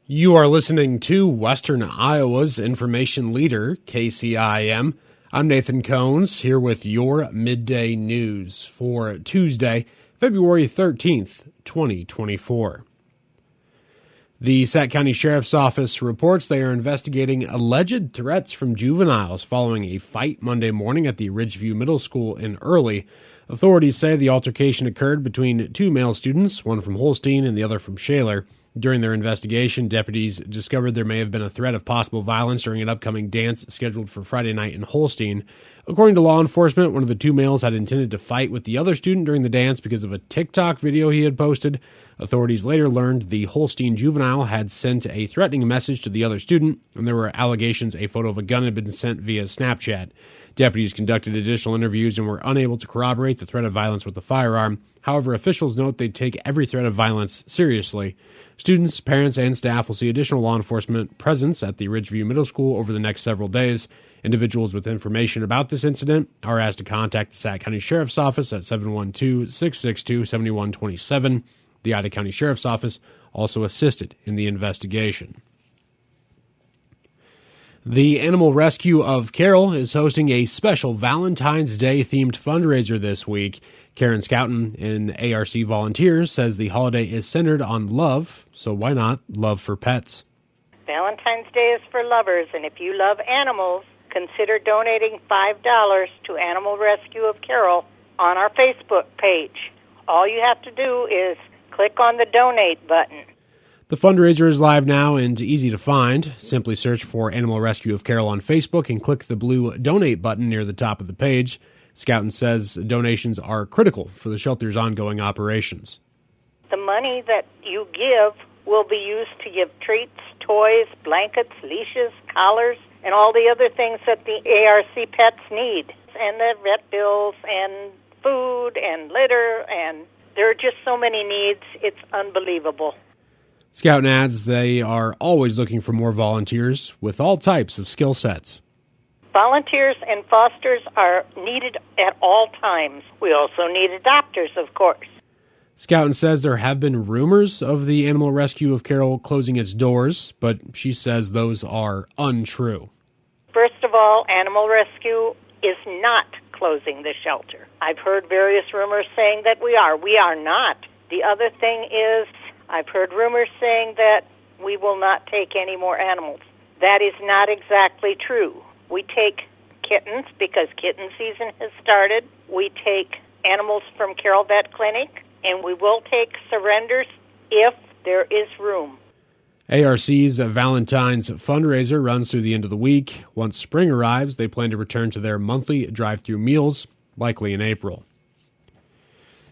You are listening to Western Iowa's information leader, KCIM. I'm Nathan Cones, here with your midday news for Tuesday, February 13th, 2024. The Sac County Sheriff's Office reports they are investigating alleged threats from juveniles following a fight Monday morning at the Ridgeview Middle School in Early. Authorities say the altercation occurred between two male students, one from Holstein and the other from Shaler. During their investigation, deputies discovered there may have been a threat of possible violence during an upcoming dance scheduled for Friday night in Holstein. According to law enforcement, one of the two males had intended to fight with the other student during the dance because of a TikTok video he had posted. Authorities later learned the Holstein juvenile had sent a threatening message to the other student, and there were allegations a photo of a gun had been sent via Snapchat. Deputies conducted additional interviews and were unable to corroborate the threat of violence with a firearm. However, officials note they take every threat of violence seriously. Students, parents, and staff will see additional law enforcement presence at the Ridgeview Middle School over the next several days. Individuals with information about this incident are asked to contact the Sac County Sheriff's Office at 712-662-7127. The Ida County Sheriff's Office also assisted in the investigation. The Animal Rescue of Carroll is hosting a special Valentine's Day themed fundraiser this week. Karen Scouten, an ARC volunteer, says the holiday is centered on love, so why not love for pets? Valentine's Day is for lovers, and if you love animals, consider donating $5 to Animal Rescue of Carroll on our Facebook page. All you have to do is click on the donate button. The fundraiser is live now and easy to find. Simply search for Animal Rescue of Carroll on Facebook and click the blue donate button near the top of the page. Scouten says donations are critical for the shelter's ongoing operations. The money that you give will be used to give treats, toys, blankets, leashes, collars, and all the other things that the ARC pets need. And the vet bills and food and litter, and there are just so many needs. It's unbelievable. Scouten adds they are always looking for more volunteers with all types of skill sets. Volunteers and fosters are needed at all times. We also need adopters, of course. Scouten says there have been rumors of the Animal Rescue of Carroll closing its doors, but she says those are untrue. First of all, Animal Rescue is not closing the shelter. I've heard various rumors saying that we are. We are not. The other thing is, I've heard rumors saying that we will not take any more animals. That is not exactly true. We take kittens because kitten season has started. We take animals from Carroll Vet Clinic, and we will take surrenders if there is room. ARC's Valentine's fundraiser runs through the end of the week. Once spring arrives, they plan to return to their monthly drive-through meals, likely in April.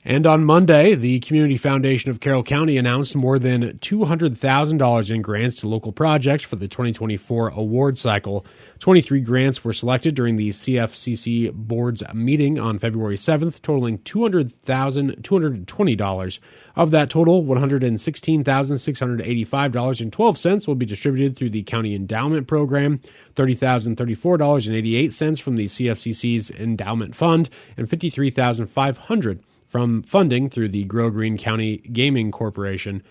And on Monday, the Community Foundation of Carroll County announced more than $200,000 in grants to local projects for the 2024 award cycle. 23 grants were selected during the CFCC board's meeting on February 7th, totaling $200,220. Of that total, $116,685.12 will be distributed through the County Endowment Program, $30,034.88 from the CFCC's Endowment Fund, and $53,500 from funding through the Grow Green County Gaming Corporation.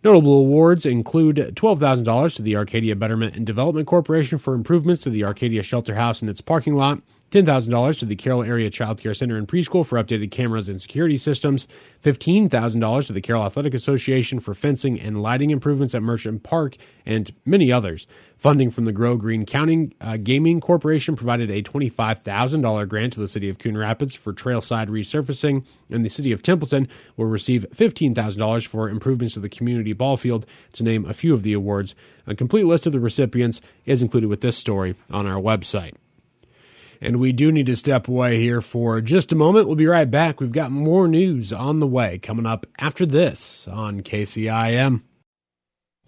Notable awards include $12,000 to the Arcadia Betterment and Development Corporation for improvements to the Arcadia Shelter House and its parking lot, $10,000 to the Carroll Area Child Care Center and Preschool for updated cameras and security systems, $15,000 to the Carroll Athletic Association for fencing and lighting improvements at Merchant Park, and many others. Funding from the Grow Green County Gaming Corporation provided a $25,000 grant to the City of Coon Rapids for trailside resurfacing, and the City of Templeton will receive $15,000 for improvements to the community ball field, to name a few of the awards. A complete list of the recipients is included with this story on our website. And we do need to step away here for just a moment. We'll be right back. We've got more news on the way coming up after this on KCIM.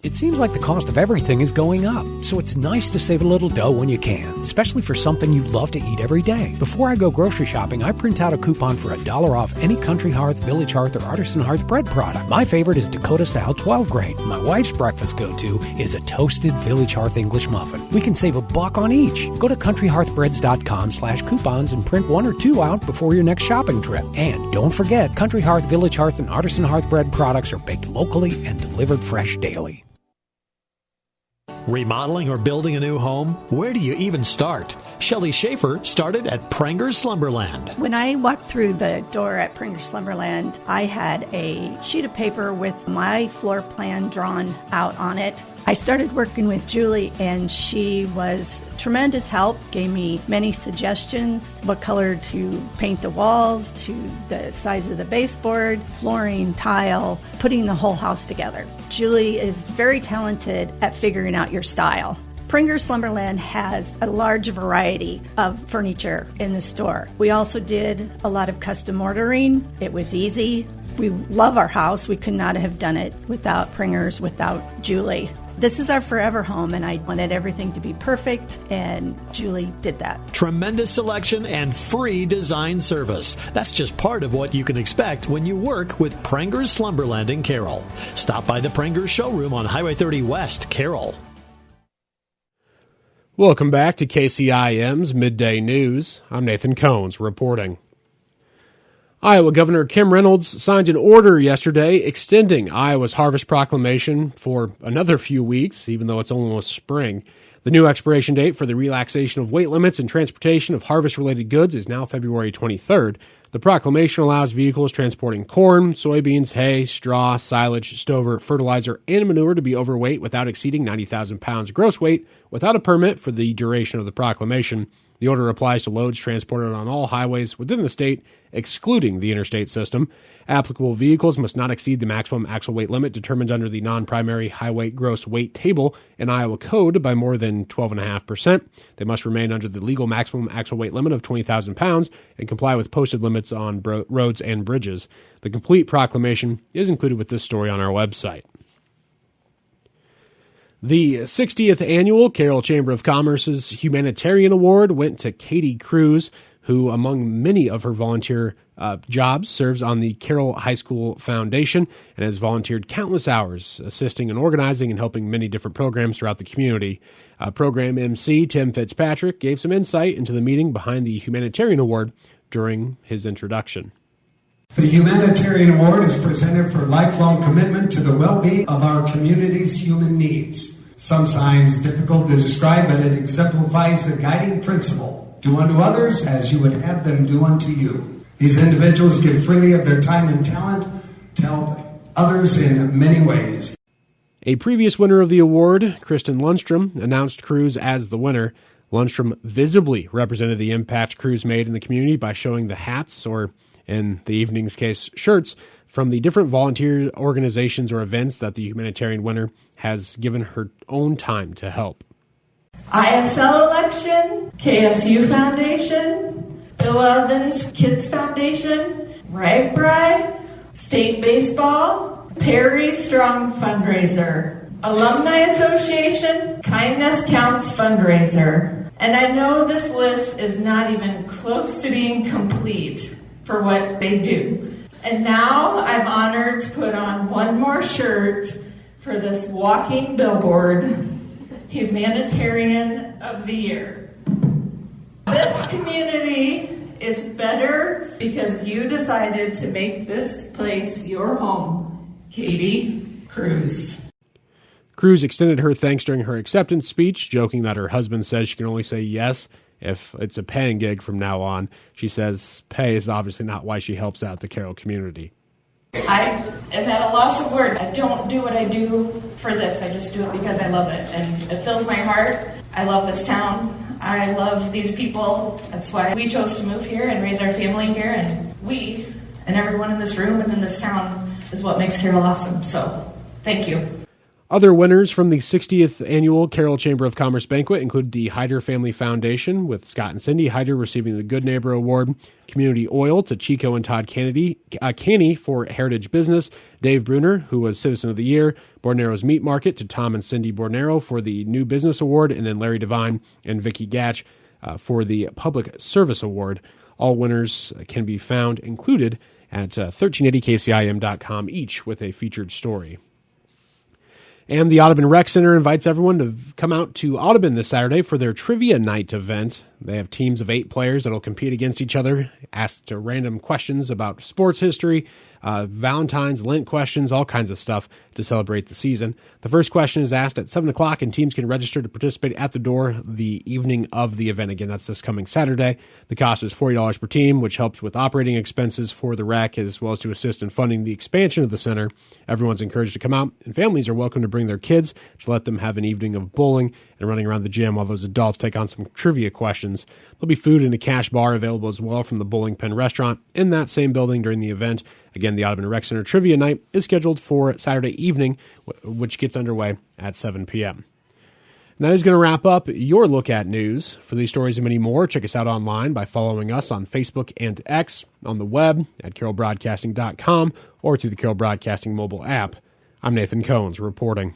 It seems like the cost of everything is going up, so it's nice to save a little dough when you can, especially for something you love to eat every day. Before I go grocery shopping, I print out a coupon for $1 off any Country Hearth, Village Hearth, or Artisan Hearth bread product. My favorite is Dakota Style 12 grain. My wife's breakfast go-to is a toasted Village Hearth English muffin. We can save $1 on each. Go to countryhearthbreads.com/coupons and print 1 or 2 out before your next shopping trip. And don't forget, Country Hearth, Village Hearth, and Artisan Hearth bread products are baked locally and delivered fresh daily. Remodeling or building a new home? Where do you even start? Shelley Schaefer started at Pranger's Slumberland. When I walked through the door at Pranger's Slumberland, I had a sheet of paper with my floor plan drawn out on it. I started working with Julie, and she was tremendous help, gave me many suggestions, what color to paint the walls, to the size of the baseboard, flooring, tile, putting the whole house together. Julie is very talented at figuring out your style. Pranger's Slumberland has a large variety of furniture in the store. We also did a lot of custom ordering. It was easy. We love our house. We could not have done it without Pranger's, without Julie. This is our forever home, and I wanted everything to be perfect, and Julie did that. Tremendous selection and free design service. That's just part of what you can expect when you work with Pranger's Slumberland in Carroll. Stop by the Pranger's showroom on Highway 30 West, Carroll. Welcome back to KCIM's Midday News. I'm Nathan Cones reporting. Iowa Governor Kim Reynolds signed an order yesterday extending Iowa's harvest proclamation for another few weeks, even though it's almost spring. The new expiration date for the relaxation of weight limits and transportation of harvest-related goods is now February 23rd. The proclamation allows vehicles transporting corn, soybeans, hay, straw, silage, stover, fertilizer, and manure to be overweight without exceeding 90,000 pounds gross weight without a permit for the duration of the proclamation. The order applies to loads transported on all highways within the state, excluding the interstate system. Applicable vehicles must not exceed the maximum axle weight limit determined under the non-primary highway gross weight table in Iowa Code by more than 12.5%. They must remain under the legal maximum axle weight limit of 20,000 pounds and comply with posted limits on roads and bridges. The complete proclamation is included with this story on our website. The 60th Annual Carroll Chamber of Commerce's Humanitarian Award went to Katie Cruz, who, among many of her volunteer jobs, serves on the Carroll High School Foundation and has volunteered countless hours assisting in organizing and helping many different programs throughout the community. Program MC Tim Fitzpatrick gave some insight into the meaning behind the Humanitarian Award during his introduction. The Humanitarian Award is presented for lifelong commitment to the well-being of our community's human needs. Sometimes difficult to describe, but it exemplifies the guiding principle: do unto others as you would have them do unto you. These individuals give freely of their time and talent to help others in many ways. A previous winner of the award, Kristen Lundstrom, announced Cruz as the winner. Lundstrom visibly represented the impact Cruz made in the community by showing the hats, or in the evening's case, shirts, from the different volunteer organizations or events that the humanitarian winner has given her own time to help. ISL election, KSU Foundation, Bill Evans Kids Foundation, RAGBRAI, State Baseball, Perry Strong Fundraiser, Alumni Association, Kindness Counts Fundraiser. And I know this list is not even close to being complete for what they do. And now I'm honored to put on one more shirt for this walking billboard, Humanitarian of the Year. This community is better because you decided to make this place your home. Katie Cruz. Cruz extended her thanks during her acceptance speech, joking that her husband says she can only say yes if it's a paying gig from now on. She says pay is obviously not why she helps out the Carroll community. I am at a loss of words. I don't do what I do for this. I just do it because I love it. And it fills my heart. I love this town. I love these people. That's why we chose to move here and raise our family here. And we, and everyone in this room and in this town, is what makes Carroll awesome. So, thank you. Other winners from the 60th Annual Carroll Chamber of Commerce Banquet include the Hyder Family Foundation, with Scott and Cindy Hyder receiving the Good Neighbor Award, Community Oil to Chico and Todd Canny for Heritage Business, Dave Bruner, who was Citizen of the Year, Bornero's Meat Market to Tom and Cindy Bornero for the New Business Award, and then Larry Devine and Vicki Gatch for the Public Service Award. All winners can be found included at 1380kcim.com, each with a featured story. And the Audubon Rec Center invites everyone to come out to Audubon this Saturday for their Trivia Night event. They have teams of 8 players that will compete against each other, asked random questions about sports history, Valentine's, Lent questions, all kinds of stuff to celebrate the season. The first question is asked at 7 o'clock, and teams can register to participate at the door the evening of the event. Again, that's this coming Saturday. The cost is $40 per team, which helps with operating expenses for the rec, as well as to assist in funding the expansion of the center. Everyone's encouraged to come out, and families are welcome to bring their kids to let them have an evening of bowling and running around the gym while those adults take on some trivia questions. There'll be food and a cash bar available as well from the Bowling Pin restaurant in that same building during the event. Again, the Audubon Rec Center Trivia Night is scheduled for Saturday evening, which gets underway at 7 p.m. And that is going to wrap up your Look At News. For these stories and many more, check us out online by following us on Facebook and X, on the web at carrollbroadcasting.com, or through the Carroll Broadcasting mobile app. I'm Nathan Cohns reporting.